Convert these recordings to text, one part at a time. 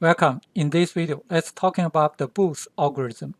Welcome. In this video, let's talking about the Booth algorithm.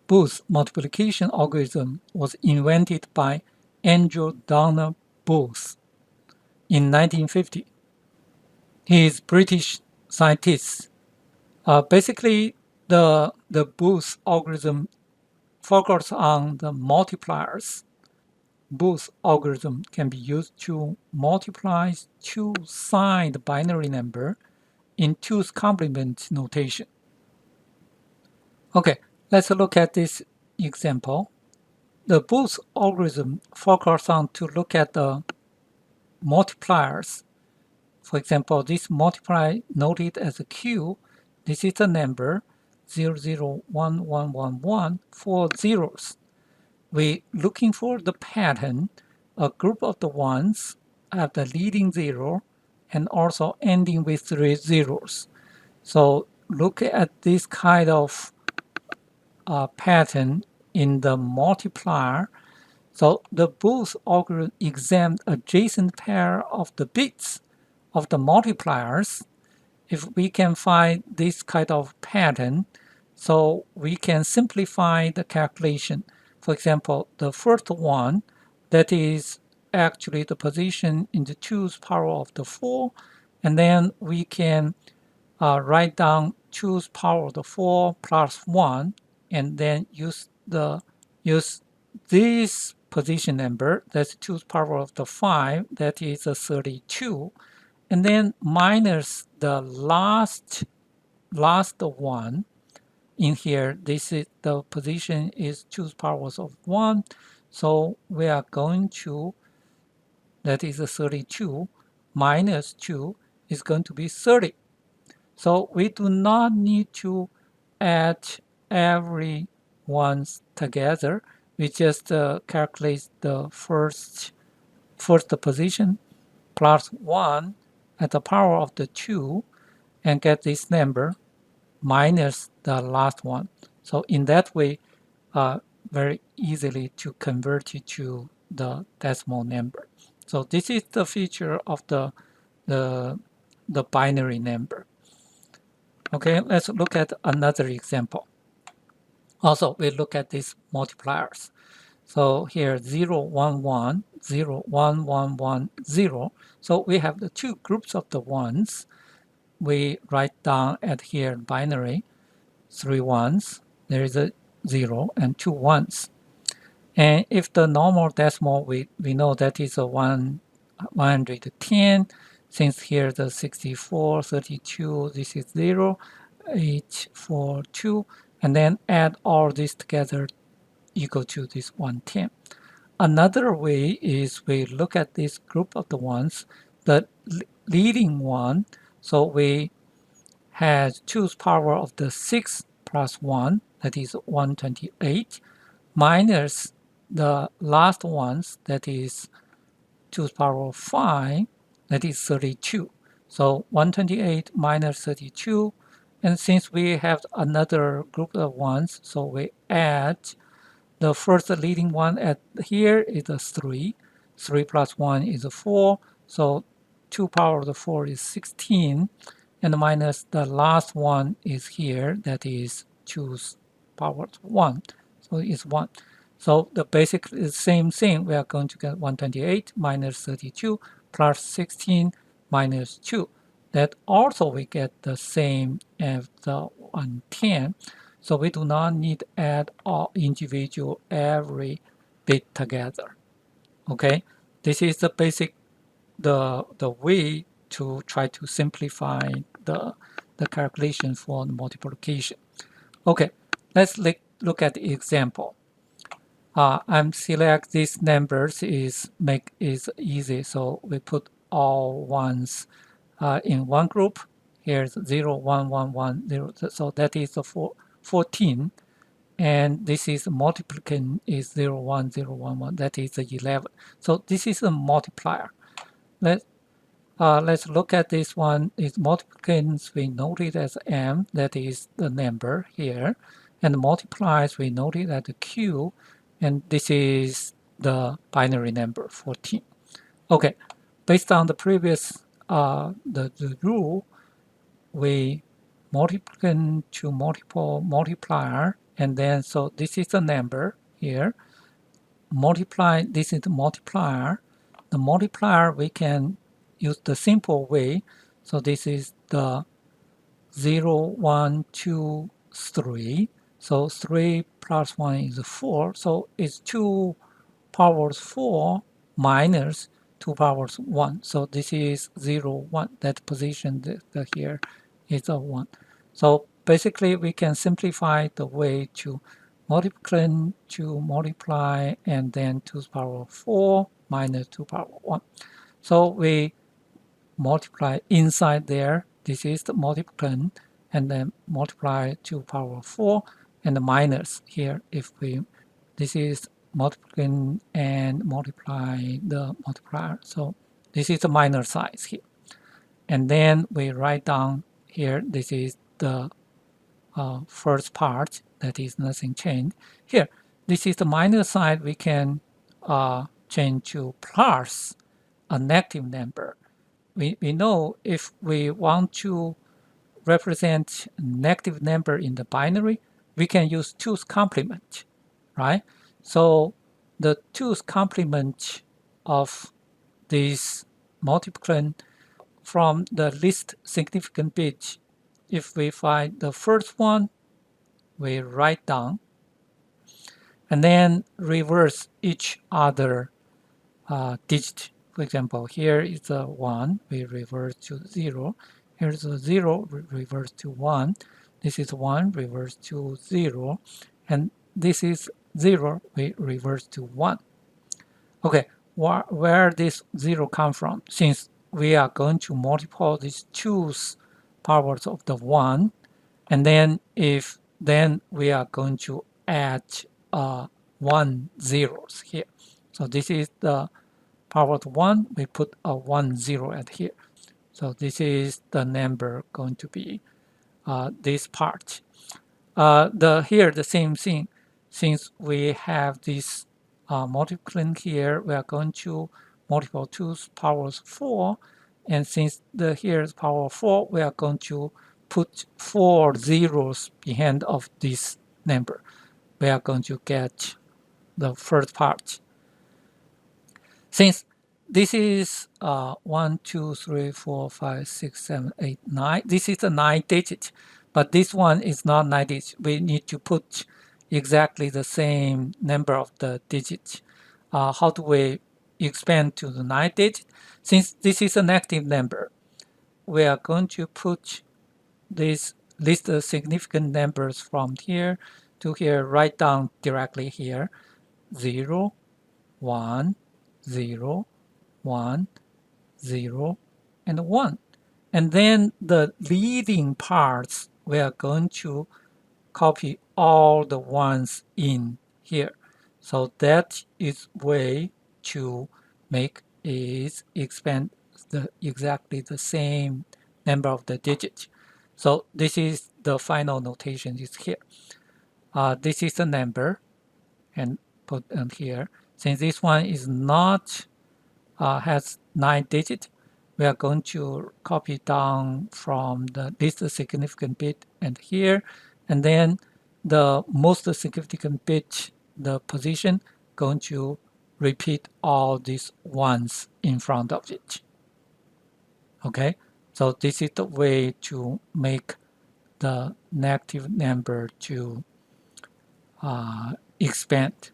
Booth multiplication algorithm was invented by Andrew Donner Booth in 1950. He is British scientist. Basically, the Booth algorithm focuses on the multipliers. Booth algorithm can be used to multiply two-sided binary number in two's complement notation. Okay, let's look at this example. The Booth algorithm focuses on to look at the multipliers. For example, this multiply noted as a Q, this is a number 001111, 4 zeros. We're looking for the pattern, a group of the ones have the leading zero and also ending with 3 zeros. So look at this kind of pattern in the multiplier. So the Booth algorithm examines adjacent pair of the bits of the multipliers. If we can find this kind of pattern, so we can simplify the calculation. For example, the first one, that is actually the position in the 2's power of the 4, and then we can write down 2's power of the 4 plus 1, and then use this position number, that's 2's power of the 5, that is a 32, and then minus the last one in here. This is the position is 2's powers of 1, so we are going to, that is a 32 minus 2 is going to be 30. So we do not need to add every ones together. We just calculate the first position plus 1 at the power of the 2 and get this number minus the last one. So in that way, very easily to convert it to the decimal number. So this is the feature of the binary number. Okay, let's look at another example. Also, we look at these multipliers. So here 0, 1, 1, 0, 1, 1, 1, 0. So we have the two groups of the ones. We write down at here binary, 3 ones, there is a 0 and 2 ones. And if the normal decimal, we know that is a 110. Since here the 64, 32, this is 0, 8, 4, 2, and then add all this together equal to this 110. Another way is we look at this group of the ones, the leading one, so we has 2's power of the 6 plus 1, that is 128, minus the last ones, that is 2's power of 5, that is 32. So 128 minus 32, and since we have another group of ones, so we add the first leading one at here is a 3. 3 plus 1 is a 4, so 2 power of the 4 is 16, and minus the last one is here, that is 2's power 1, so it's 1. So the basic is same thing. We are going to get 128 minus 32 plus 16 minus 2. That also we get the same as the 110. So we do not need to add all individual every bit together. Okay, this is the basic the way to try to simplify the calculation for the multiplication. Okay, let's look at the example. I'm select these numbers is easy, so we put all ones in one group. Here's 0, 1, 1, 1, 0. So that is the 14, and this is multiplicand is 0, 1, 0, 1, 1. That is the 11. So this is a multiplier. Let's look at this one. Is multiplicands we noted as m, that is the number here, and multiplies we noted as the q, and this is the binary number 14. Okay, based on the previous the rule, we multiplicand to multiple multiplier, and then so this is the number here. Multiply, this is the multiplier. The multiplier we can use the simple way. So this is the 0, 1, 2, 3. So 3 plus 1 is 4. So it's 2 powers 4 minus 2 powers 1. So this is 0, 1. That position here is a 1. So basically we can simplify the way to multiplicand to multiply and then 2 to the power 4 minus 2 power 1. So we multiply inside there. This is the multiplicand, and then multiply 2 power 4 and the minus here. If we, this is multiplicand and multiply the multiplier. So this is the minor size here. And then we write down here, this is the first part, that is nothing changed. Here, this is the minus side, we can change to plus a negative number. We know if we want to represent negative number in the binary, we can use 2's complement, right? So the 2's complement of this multiplicand from the least significant bit, if we find the first one, we write down and then reverse each other digit. For example, here is a 1, we reverse to 0. Here's a 0, we reverse to 1. This is 1, reverse to 0. And this is 0, we reverse to 1. Okay, where this 0 come from? Since we are going to multiply these 2's powers of the 1, and then we are going to add 1 zeros here. So this is the power of 1, we put a 1 0 at here. So this is the number going to be this part. Here the same thing. Since we have this multiplicand here, we are going to multiply 2's powers 4, and since here is power 4, we are going to put 4 zeros behind of this number. We are going to get the first part. Since this is 1, 2, 3, 4, 5, 6, 7, 8, 9. This is a 9 digit, but this one is not 9 digits. We need to put exactly the same number of the digits. How do we expand to the 9 digit? Since this is a negative number, we are going to put this list of significant numbers from here to here, write down directly here, 0, 1, 0, 1, 0, and 1. And then the leading parts, we are going to copy all the ones in here. So that is way to make is expand exactly the same number of the digits. So this is the final notation is here. This is the number and put on here. Since this one is not has 9 digits, we are going to copy down from the least significant bit and here, and then the most significant bit, the position, going to repeat all these ones in front of it. Okay, so this is the way to make the negative number to expand.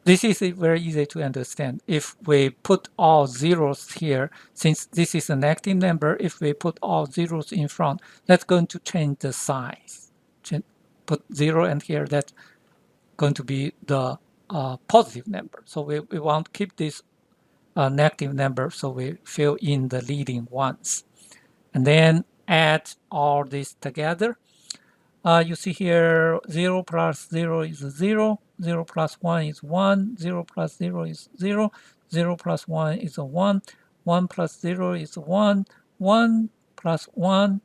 This is very easy to understand. If we put all zeros here, since this is a negative number, if we put all zeros in front, that's going to change the size. Put 0 and here, that's going to be the positive number. So we want to keep this negative number, so we fill in the leading ones. And then add all this together. You see here 0 plus 0 is 0, 0 plus 1 is 1, 0 plus 0 is 0, 0 plus 1 is a 1, 1 plus 0 is 1, 1 plus 1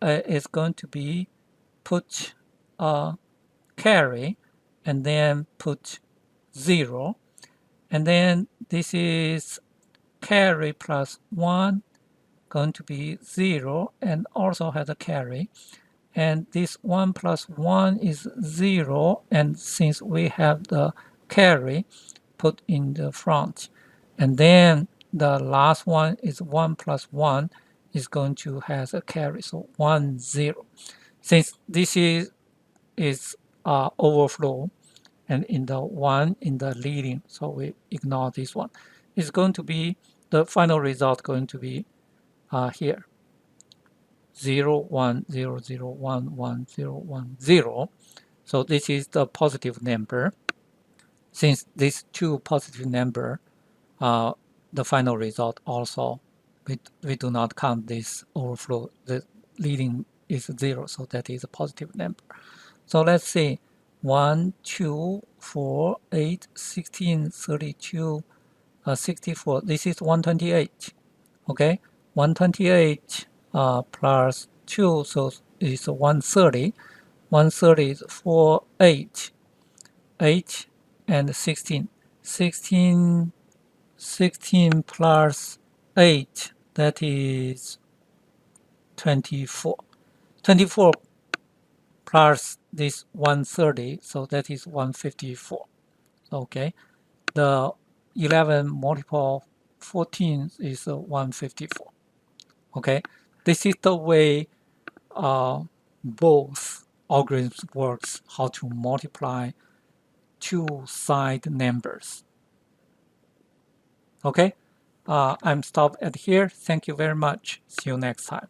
is going to be put carry and then put 0, and then this is carry plus 1 going to be 0 and also has a carry. And this 1 plus 1 is 0, and since we have the carry put in the front, and then the last one is 1 plus 1 is going to have a carry, so 1 0. Since this is overflow, and in the 1 in the leading, so we ignore this one. It's going to be the final result going to be here 0 1 0 0 1 1 0 1 0. So this is the positive number. Since these two positive number, the final result also we do not count this overflow. The leading is 0, so that is a positive number. So let's see, 1 2 4 8 16 32 64. This is 128. Okay, 128 plus 2, so it's 130. 130 is 4 8 8 and 16. 16 plus 8, that is 24. 24 plus this 130, so that is 154. Okay, the 11 multiple 14 is 154. Okay, this is the way both algorithms works, how to multiply two-side numbers. Okay, I'm stopped at here. Thank you very much. See you next time.